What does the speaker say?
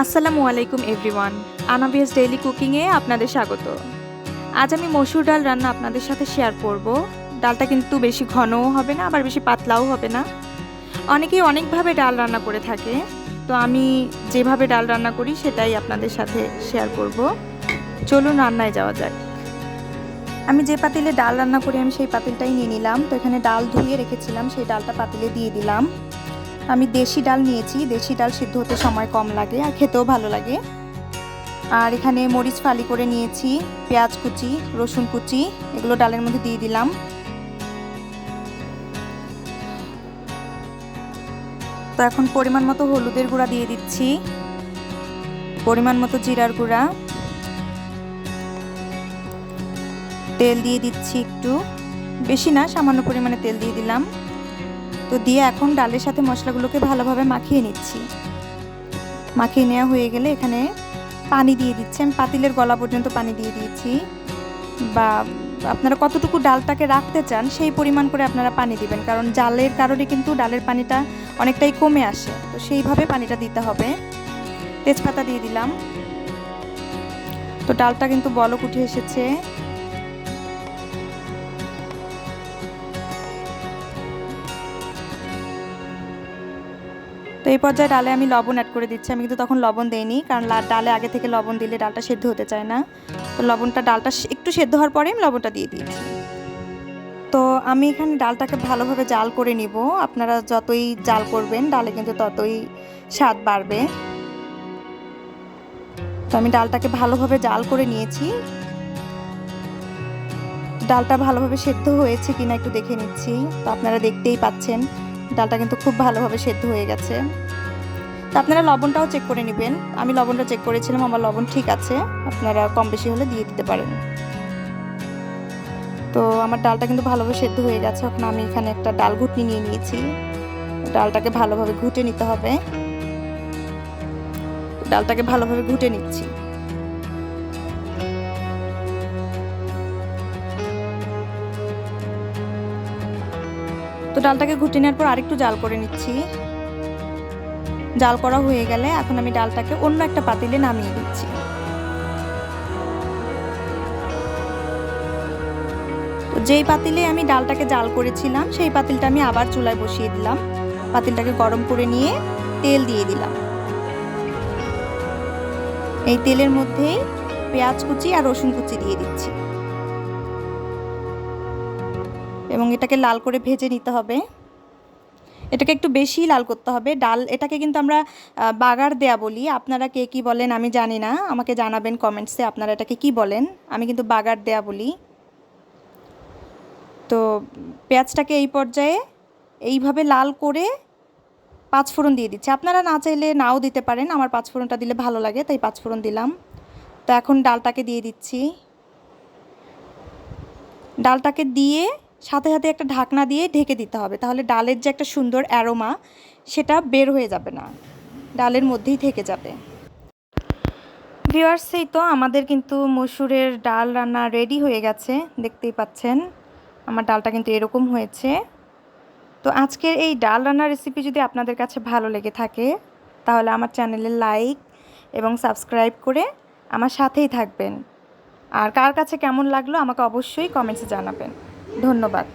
আসসালামু আলাইকুম everyone. আনাবিয়াস daily কুকিংয়ে আপনাদের স্বাগত। আজ আমি মসুর ডাল রান্না আপনাদের সাথে শেয়ার করব। ডালটা কিন্তু বেশি ঘনও হবে না, আবার বেশি পাতলাও হবে না। অনেকেই অনেকভাবে ডাল রান্না করে থাকে, তো আমি যেভাবে ডাল রান্না করি সেটাই আপনাদের সাথে শেয়ার করব। চলুন রান্নায় যাওয়া যাক। আমি যে পাতিলে ডাল রান্না করি আমি সেই পাতিলটাই নিয়ে নিলাম। তো এখানে ডাল ধুয়ে রেখেছিলাম, সেই ডালটা পাতিলে দিয়ে দিলাম। আমি দেশি ডাল নিয়েছি, দেশি ডাল সিদ্ধ হতে সময় কম লাগে আর খেতেও ভালো লাগে। আর এখানে মরিচ ফালি করে নিয়েছি, পেঁয়াজ কুচি, রসুন কুচি, এগুলো ডালের মধ্যে দিয়ে দিলাম। তো এখন পরিমাণ মতো হলুদের গুঁড়া দিয়ে দিচ্ছি, পরিমাণ মতো জিরার গুঁড়া, তেল দিয়ে দিচ্ছি একটু, বেশি না, সামান্য পরিমাণে তেল দিয়ে দিলাম। তো দিয়ে এখন ডালের সাথে মশলাগুলোকে ভালোভাবে মাখিয়ে নিচ্ছি। মাখিয়ে নেওয়া হয়ে গেলে এখানে পানি দিয়ে দিচ্ছি। আমি পাতিলের গলা পর্যন্ত পানি দিয়ে দিয়েছি, বা আপনারা কতটুকু ডালটাকে রাখতে চান সেই পরিমাণ করে আপনারা পানি দিবেন, কারণ জালের কারণে কিন্তু ডালের পানিটা অনেকটাই কমে আসে, তো সেইভাবে পানিটা দিতে হবে। তেজপাতা দিয়ে দিলাম। তো ডালটা কিন্তু বলক উঠে এসেছে। তো এই পর্যায়ে ডালে আমি লবণ অ্যাড করে দিচ্ছি। আমি কিন্তু তখন লবণ দেইনি, কারণ ডালে আগে থেকে লবণ দিলে ডালটা সেদ্ধ হতে চায় না। তো ডালটা একটু সেদ্ধ হওয়ার পরে আমি লবণটা দিয়ে দিয়েছি। তো আমি এখানে ডালটাকে ভালোভাবে জাল করে নিব। আপনারা যতই জাল করবেন ডালে কিন্তু ততই স্বাদ বাড়বে। তো আমি ডালটাকে ভালোভাবে জাল করে নিয়েছি। ডালটা ভালোভাবে সেদ্ধ হয়েছে কিনা একটু দেখে নিচ্ছি। তো আপনারা দেখতেই পাচ্ছেন ডালটা কিন্তু খুব ভালোভাবে সেদ্ধ হয়ে গেছে। তো আপনারা লবণটাও চেক করে নেবেন। আমি লবণটা চেক করেছিলাম, আমার লবণ ঠিক আছে, আপনারা কম বেশি হলে দিয়ে দিতে পারেন। তো আমার ডালটা কিন্তু ভালোভাবে সেদ্ধ হয়ে গেছে। এখন আমি এখানে একটা ডাল ঘুটনি নিয়ে নিয়েছি। ডালটাকে ভালোভাবে ঘুটে নিতে হবে। ডালটাকে ভালোভাবে ঘুটে নিচ্ছি। তো ডালটাকে ঘুটে নেওয়ার পর আরেকটু জাল করে নিচ্ছি। জাল করা হয়ে গেলে এখন আমি ডালটাকে অন্য একটা পাতিলে নামিয়ে দিচ্ছি। তো যেই পাতিলে আমি ডালটাকে জাল করেছিলাম সেই পাতিলটা আমি আবার চুলায় বসিয়ে দিলাম। পাতিলটাকে গরম করে নিয়ে তেল দিয়ে দিলাম। এই তেলের মধ্যেই পেঁয়াজ কুচি আর রসুন কুচি দিয়ে দিচ্ছি এবং এটাকে লাল করে ভেজে নিতে হবে। এটাকে একটু বেশি লাল করতে হবে। এটাকে কিন্তু আমরা বাগার দেয়া বলি। আপনারা কে কী বলেন আমি জানি না, আমাকে জানাবেন কমেন্টসে আপনারা এটাকে কি বলেন। আমি কিন্তু বাগার দেয়া বলি। তো পেঁয়াজটাকে এই পর্যায়ে এইভাবে লাল করে পাঁচফোড়ন দিয়ে দিচ্ছি। আপনারা না চাইলে নাও দিতে পারেন, আমার পাঁচফোড়নটা দিলে ভালো লাগে তাই পাঁচফোড়ন দিলাম। তো এখন ডালটাকে দিয়ে দিচ্ছি। ডালটাকে দিয়ে সাথে সাথে একটা ঢাকনা দিয়ে ঢেকে দিতে হবে, তাহলে ডালের যে একটা সুন্দর অ্যারোমা সেটা বের হয়ে যাবে না, ডালের মধ্যেই থেকে যাবে। ভিউয়ার্স, এই তো আমাদের কিন্তু মসুরের ডাল রান্না রেডি হয়ে গেছে। দেখতেই পাচ্ছেন আমার ডালটা কিন্তু এরকম হয়েছে। তো আজকের এই ডাল রান্নার রেসিপি যদি আপনাদের কাছে ভালো লেগে থাকে তাহলে আমার চ্যানেলে লাইক এবং সাবস্ক্রাইব করে আমার সাথেই থাকবেন। আর কার কাছে কেমন লাগলো আমাকে অবশ্যই কমেন্টসে জানাবেন। ধন্যবাদ।